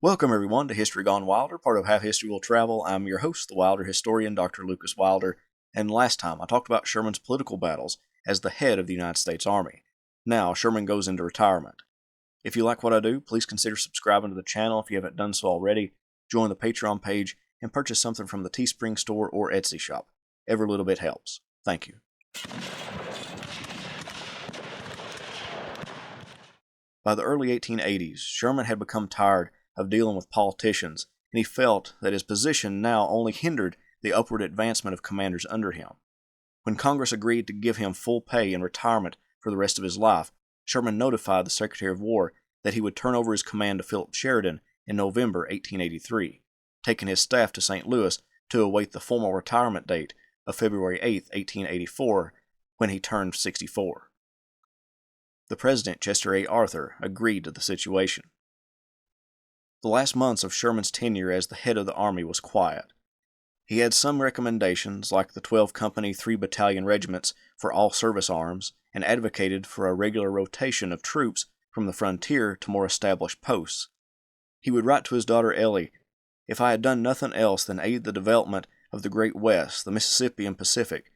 Welcome, everyone, to History Gone Wilder, part of How History Will Travel. I'm your host, the Wilder historian, Dr. Lucas Wilder, and last time I talked about Sherman's political battles as the head of the United States Army. Now, Sherman goes into retirement. If you like what I do, please consider subscribing to the channel if you haven't done so already, join the Patreon page, and purchase something from the Teespring store or Etsy shop. Every little bit helps. Thank you. By the early 1880s, Sherman had become tired of dealing with politicians, and he felt that his position now only hindered the upward advancement of commanders under him. When Congress agreed to give him full pay and retirement for the rest of his life, Sherman notified the Secretary of War that he would turn over his command to Philip Sheridan in November 1883, taking his staff to St. Louis to await the formal retirement date of February 8, 1884, when he turned 64. The President, Chester A. Arthur, agreed to the situation. The last months of Sherman's tenure as the head of the Army was quiet. He had some recommendations, like the 12-company, 3-battalion regiments for all service arms, and advocated for a regular rotation of troops from the frontier to more established posts. He would write to his daughter Ellie, "If I had done nothing else than aid the development of the Great West, the Mississippi and Pacific,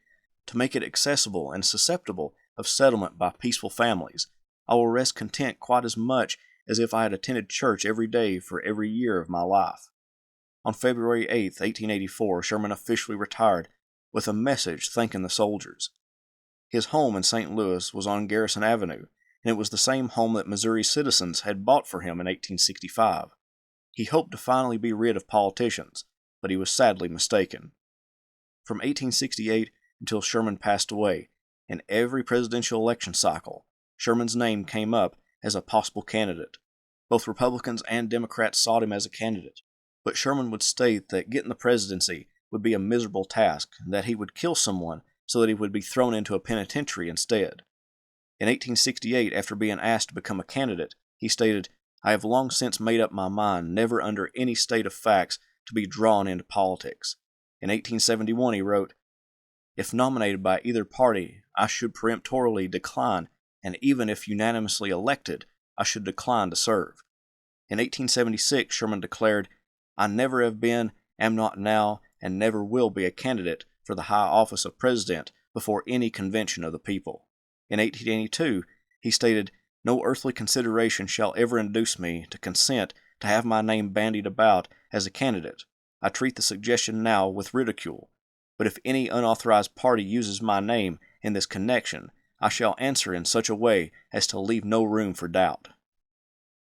to make it accessible and susceptible of settlement by peaceful families, I will rest content quite as much as if I had attended church every day for every year of my life." On February 8, 1884, Sherman officially retired with a message thanking the soldiers. His home in St. Louis was on Garrison Avenue, and it was the same home that Missouri citizens had bought for him in 1865. He hoped to finally be rid of politicians, but he was sadly mistaken. From 1868 until Sherman passed away, in every presidential election cycle, Sherman's name came up as a possible candidate. Both Republicans and Democrats sought him as a candidate, but Sherman would state that getting the presidency would be a miserable task and that he would kill someone so that he would be thrown into a penitentiary instead. In 1868, after being asked to become a candidate, he stated, "I have long since made up my mind never under any state of facts to be drawn into politics." In 1871, he wrote, "If nominated by either party, I should peremptorily decline, and even if unanimously elected, I should decline to serve." In 1876, Sherman declared, "I never have been, am not now, and never will be a candidate for the high office of President before any convention of the people." In 1882, he stated, "No earthly consideration shall ever induce me to consent to have my name bandied about as a candidate. I treat the suggestion now with ridicule, but if any unauthorized party uses my name in this connection, I shall answer in such a way as to leave no room for doubt."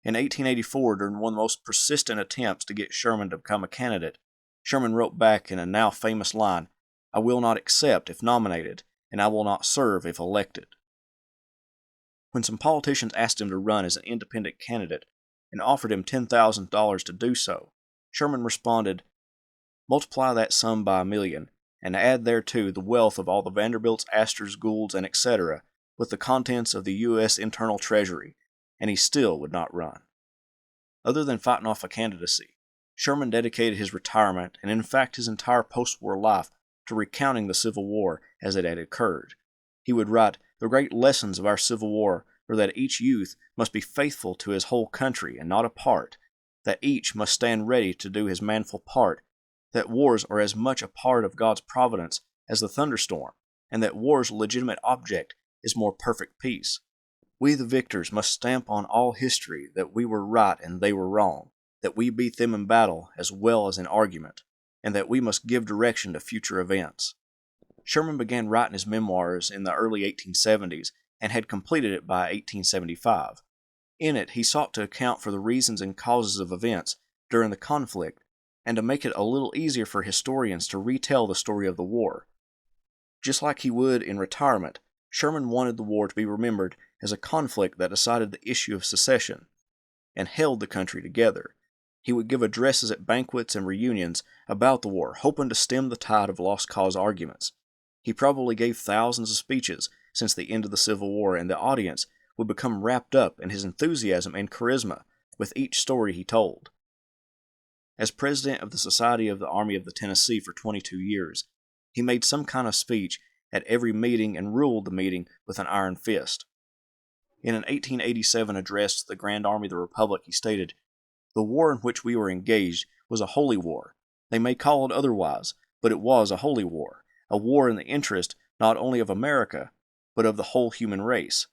In 1884, during one of the most persistent attempts to get Sherman to become a candidate, Sherman wrote back in a now famous line, "I will not accept if nominated, and I will not serve if elected." When some politicians asked him to run as an independent candidate and offered him $10,000 to do so, Sherman responded, "Multiply that sum by 1,000,000, and add thereto the wealth of all the Vanderbilts, Astors, Goulds, and etc., with the contents of the U.S. internal treasury, and he still would not run." Other than fighting off a candidacy, Sherman dedicated his retirement, and in fact his entire post-war life, to recounting the Civil War as it had occurred. He would write, "The great lessons of our Civil War were that each youth must be faithful to his whole country and not a part, that each must stand ready to do his manful part, that wars are as much a part of God's providence as the thunderstorm, and that war's legitimate object is more perfect peace. We the victors must stamp on all history that we were right and they were wrong, that we beat them in battle as well as in argument, and that we must give direction to future events." Sherman began writing his memoirs in the early 1870s and had completed it by 1875. In it, he sought to account for the reasons and causes of events during the conflict and to make it a little easier for historians to retell the story of the war. Just like he would in retirement, Sherman wanted the war to be remembered as a conflict that decided the issue of secession and held the country together. He would give addresses at banquets and reunions about the war, hoping to stem the tide of lost cause arguments. He probably gave thousands of speeches since the end of the Civil War, and the audience would become wrapped up in his enthusiasm and charisma with each story he told. As president of the Society of the Army of the Tennessee for 22 years, he made some kind of speech at every meeting and ruled the meeting with an iron fist. In an 1887 address to the Grand Army of the Republic, he stated, The war in which we were engaged was a holy war. They may call it otherwise, but it was a holy war, a war in the interest not only of America, but of the whole human race.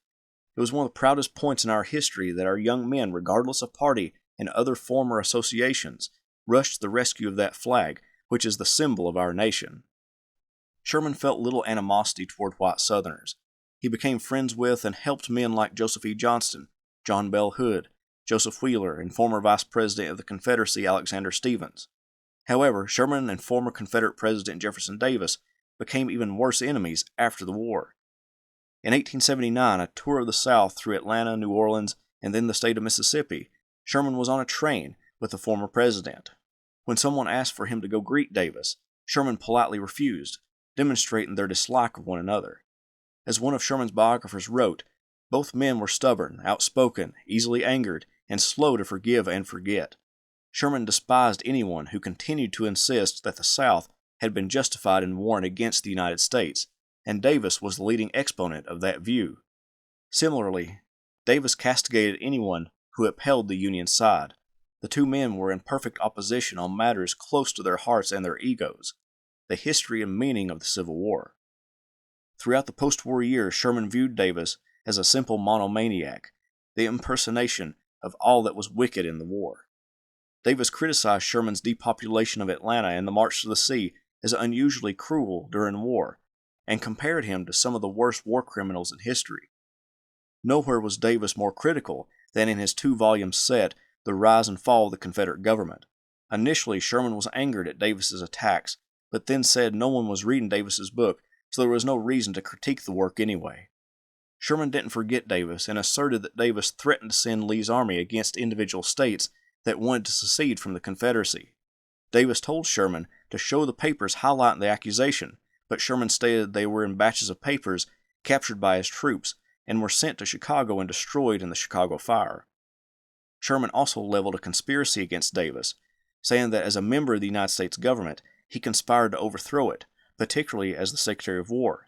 It was one of the proudest points in our history that our young men, regardless of party and other former associations, rushed to the rescue of that flag, which is the symbol of our nation. Sherman felt little animosity toward white Southerners. He became friends with and helped men like Joseph E. Johnston, John Bell Hood, Joseph Wheeler, and former Vice President of the Confederacy Alexander Stephens. However, Sherman and former Confederate President Jefferson Davis became even worse enemies after the war. In 1879, a tour of the South through Atlanta, New Orleans, and then the state of Mississippi, Sherman was on a train with the former president. When someone asked for him to go greet Davis, Sherman politely refused, demonstrating their dislike of one another. As one of Sherman's biographers wrote, both men were stubborn, outspoken, easily angered, and slow to forgive and forget. Sherman despised anyone who continued to insist that the South had been justified in warring against the United States, and Davis was the leading exponent of that view. Similarly, Davis castigated anyone who upheld the Union side. The two men were in perfect opposition on matters close to their hearts and their egos, the history and meaning of the Civil War. Throughout the post-war years, Sherman viewed Davis as a simple monomaniac, the impersonation of all that was wicked in the war. Davis criticized Sherman's depopulation of Atlanta and the March to the Sea as unusually cruel during war, and compared him to some of the worst war criminals in history. Nowhere was Davis more critical than in his two-volume set, The Rise and Fall of the Confederate Government. Initially, Sherman was angered at Davis's attacks, but then said no one was reading Davis's book, so there was no reason to critique the work anyway. Sherman didn't forget Davis and asserted that Davis threatened to send Lee's army against individual states that wanted to secede from the Confederacy. Davis told Sherman to show the papers highlighting the accusation, but Sherman stated they were in batches of papers captured by his troops and were sent to Chicago and destroyed in the Chicago Fire. Sherman also leveled a conspiracy against Davis, saying that as a member of the United States government, he conspired to overthrow it, particularly as the Secretary of War.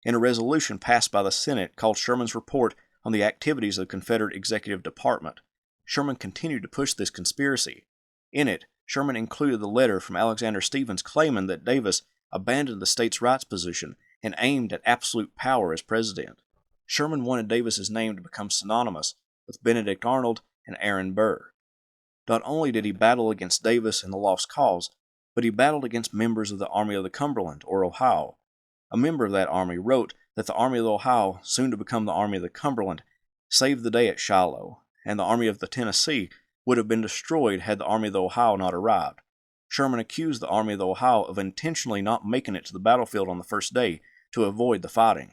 In a resolution passed by the Senate called Sherman's Report on the Activities of the Confederate Executive Department, Sherman continued to push this conspiracy. In it, Sherman included the letter from Alexander Stephens claiming that Davis abandoned the states' rights position and aimed at absolute power as president. Sherman wanted Davis's name to become synonymous with Benedict Arnold and Aaron Burr. Not only did he battle against Davis and the Lost Cause, but he battled against members of the Army of the Cumberland, or Ohio. A member of that army wrote that the Army of the Ohio, soon to become the Army of the Cumberland, saved the day at Shiloh, and the Army of the Tennessee would have been destroyed had the Army of the Ohio not arrived. Sherman accused the Army of the Ohio of intentionally not making it to the battlefield on the first day to avoid the fighting.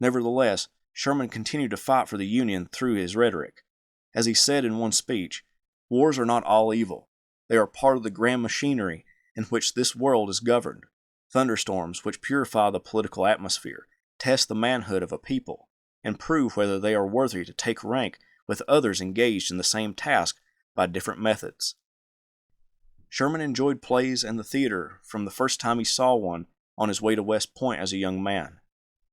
Nevertheless, Sherman continued to fight for the Union through his rhetoric. As he said in one speech, "Wars are not all evil. They are part of the grand machinery in which this world is governed. Thunderstorms which purify the political atmosphere, test the manhood of a people, and prove whether they are worthy to take rank with others engaged in the same task by different methods." Sherman enjoyed plays and the theater from the first time he saw one on his way to West Point as a young man.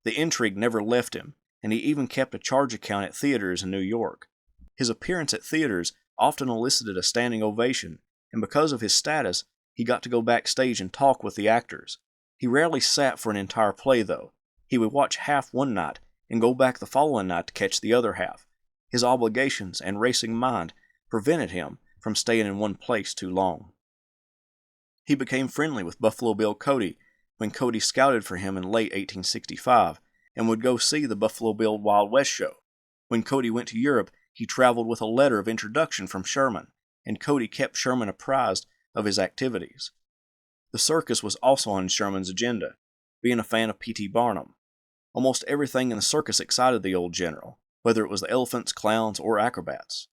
The intrigue never left him, and he even kept a charge account at theaters in New York. His appearance at theaters often elicited a standing ovation, and because of his status, he got to go backstage and talk with the actors. He rarely sat for an entire play, though. He would watch half one night and go back the following night to catch the other half. His obligations and racing mind prevented him from staying in one place too long. He became friendly with Buffalo Bill Cody when Cody scouted for him in late 1865 and would go see the Buffalo Bill Wild West show. When Cody went to Europe, he traveled with a letter of introduction from Sherman, and Cody kept Sherman apprised of his activities. The circus was also on Sherman's agenda, being a fan of P.T. Barnum. Almost everything in the circus excited the old general, whether it was the elephants, clowns, or acrobats.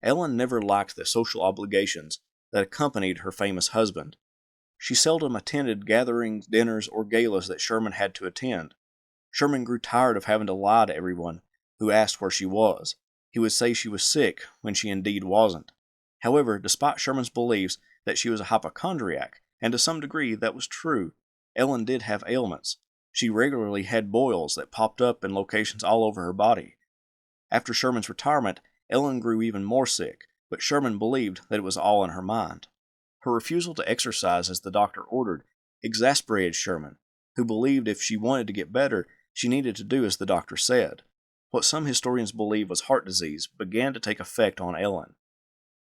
Ellen never liked the social obligations that accompanied her famous husband. She seldom attended gatherings, dinners, or galas that Sherman had to attend. Sherman grew tired of having to lie to everyone who asked where she was. He would say she was sick when she indeed wasn't. However, despite Sherman's beliefs that she was a hypochondriac, and to some degree that was true, Ellen did have ailments. She regularly had boils that popped up in locations all over her body. After Sherman's retirement, Ellen grew even more sick, but Sherman believed that it was all in her mind. Her refusal to exercise as the doctor ordered exasperated Sherman, who believed if she wanted to get better, she needed to do as the doctor said. What some historians believe was heart disease began to take effect on Ellen.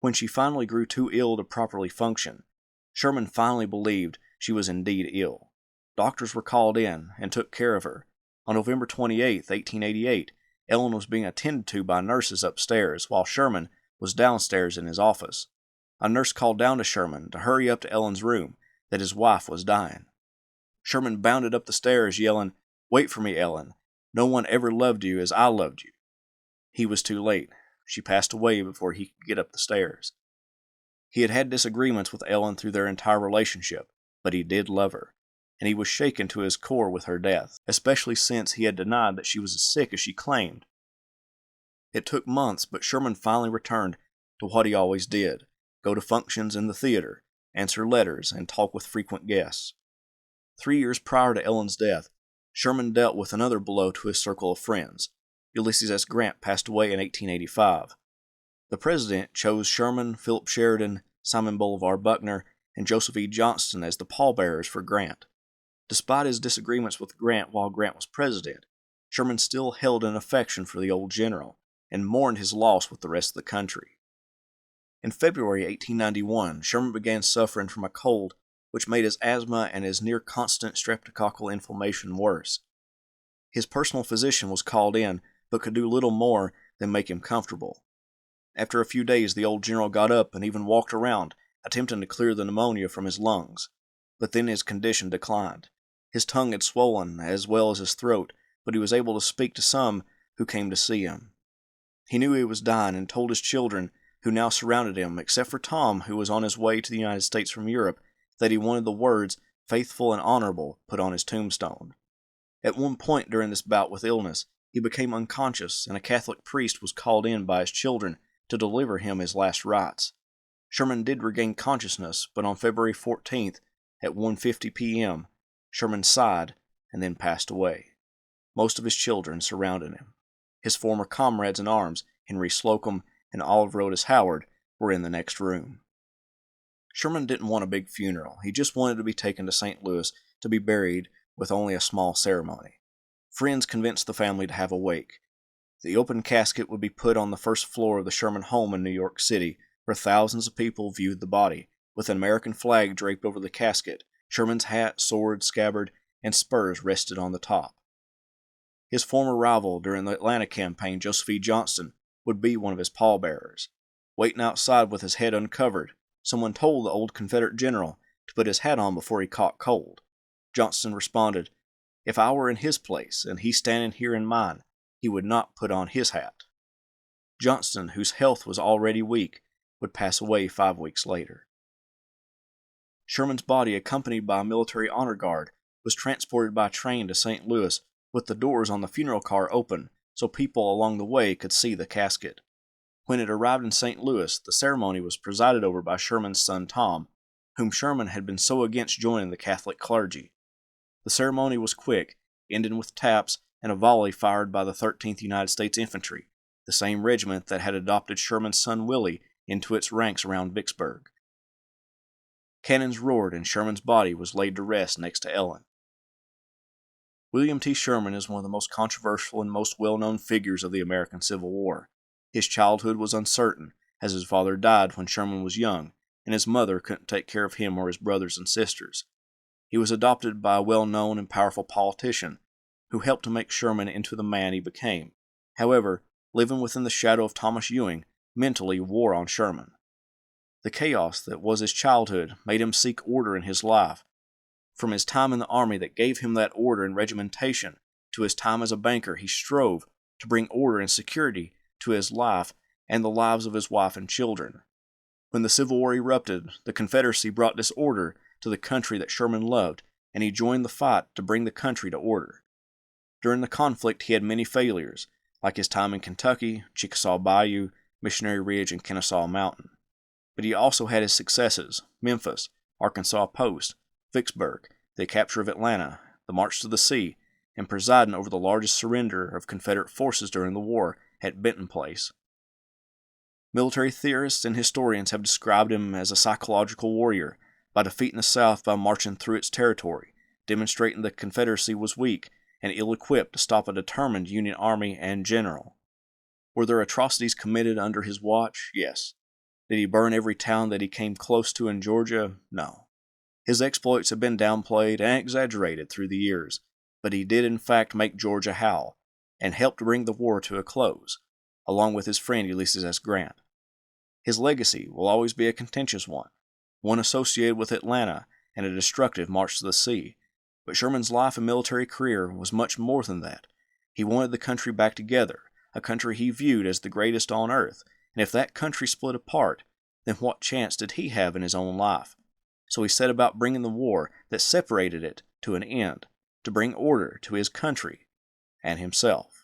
When she finally grew too ill to properly function, Sherman finally believed she was indeed ill. Doctors were called in and took care of her. On November 28, 1888, Ellen was being attended to by nurses upstairs while Sherman was downstairs in his office. A nurse called down to Sherman to hurry up to Ellen's room, that his wife was dying. Sherman bounded up the stairs, yelling, "Wait for me, Ellen. No one ever loved you as I loved you." He was too late. She passed away before he could get up the stairs. He had had disagreements with Ellen through their entire relationship, but he did love her, and he was shaken to his core with her death, especially since he had denied that she was as sick as she claimed. It took months, but Sherman finally returned to what he always did: go to functions in the theater, answer letters, and talk with frequent guests. 3 years prior to Ellen's death, Sherman dealt with another blow to his circle of friends. Ulysses S. Grant passed away in 1885. The president chose Sherman, Philip Sheridan, Simon Bolivar Buckner, and Joseph E. Johnston as the pallbearers for Grant. Despite his disagreements with Grant while Grant was president, Sherman still held an affection for the old general and mourned his loss with the rest of the country. In February 1891, Sherman began suffering from a cold which made his asthma and his near-constant streptococcal inflammation worse. His personal physician was called in, but could do little more than make him comfortable. After a few days, the old general got up and even walked around, attempting to clear the pneumonia from his lungs. But then his condition declined. His tongue had swollen, as well as his throat, but he was able to speak to some who came to see him. He knew he was dying and told his children, who now surrounded him, except for Tom, who was on his way to the United States from Europe, that he wanted the words "faithful and honorable" put on his tombstone. At one point during this bout with illness, he became unconscious, and a Catholic priest was called in by his children to deliver him his last rites. Sherman did regain consciousness, but on February 14th, at 1:50 p.m., Sherman sighed and then passed away. Most of his children surrounded him. His former comrades in arms, Henry Slocum and Olive Rhodes Howard, were in the next room. Sherman didn't want a big funeral. He just wanted to be taken to St. Louis to be buried with only a small ceremony. Friends convinced the family to have a wake. The open casket would be put on the first floor of the Sherman home in New York City, where thousands of people viewed the body, with an American flag draped over the casket. Sherman's hat, sword, scabbard, and spurs rested on the top. His former rival during the Atlanta campaign, Joseph E. Johnston, would be one of his pallbearers. Waiting outside with his head uncovered, someone told the old Confederate general to put his hat on before he caught cold. Johnston responded, "If I were in his place, and he standing here in mine, he would not put on his hat." Johnston, whose health was already weak, would pass away 5 weeks later. Sherman's body, accompanied by a military honor guard, was transported by train to St. Louis with the doors on the funeral car open so people along the way could see the casket. When it arrived in St. Louis, the ceremony was presided over by Sherman's son Tom, whom Sherman had been so against joining the Catholic clergy. The ceremony was quick, ending with taps and a volley fired by the 13th United States Infantry, the same regiment that had adopted Sherman's son Willie into its ranks around Vicksburg. Cannons roared and Sherman's body was laid to rest next to Ellen. William T. Sherman is one of the most controversial and most well-known figures of the American Civil War. His childhood was uncertain, as his father died when Sherman was young, and his mother couldn't take care of him or his brothers and sisters. He was adopted by a well-known and powerful politician, who helped to make Sherman into the man he became. However, living within the shadow of Thomas Ewing mentally wore on Sherman. The chaos that was his childhood made him seek order in his life. From his time in the army that gave him that order and regimentation, to his time as a banker, he strove to bring order and security to his life and the lives of his wife and children. When the Civil War erupted, the Confederacy brought disorder to the country that Sherman loved, and he joined the fight to bring the country to order. During the conflict, he had many failures, like his time in Kentucky, Chickasaw Bayou, Missionary Ridge, and Kennesaw Mountain. But he also had his successes: Memphis, Arkansas Post, Vicksburg, the capture of Atlanta, the March to the Sea, and presiding over the largest surrender of Confederate forces during the war at Benton Place. Military theorists and historians have described him as a psychological warrior by defeating the South by marching through its territory, demonstrating the Confederacy was weak and ill-equipped to stop a determined Union army and general. Were there atrocities committed under his watch? Yes. Did he burn every town that he came close to in Georgia? No. His exploits have been downplayed and exaggerated through the years, but he did in fact make Georgia howl, and helped bring the war to a close, along with his friend Ulysses S. Grant. His legacy will always be a contentious one associated with Atlanta and a destructive march to the sea. But Sherman's life and military career was much more than that. He wanted the country back together, a country he viewed as the greatest on earth, and if that country split apart, then what chance did he have in his own life? So he set about bringing the war that separated it to an end, to bring order to his country and himself.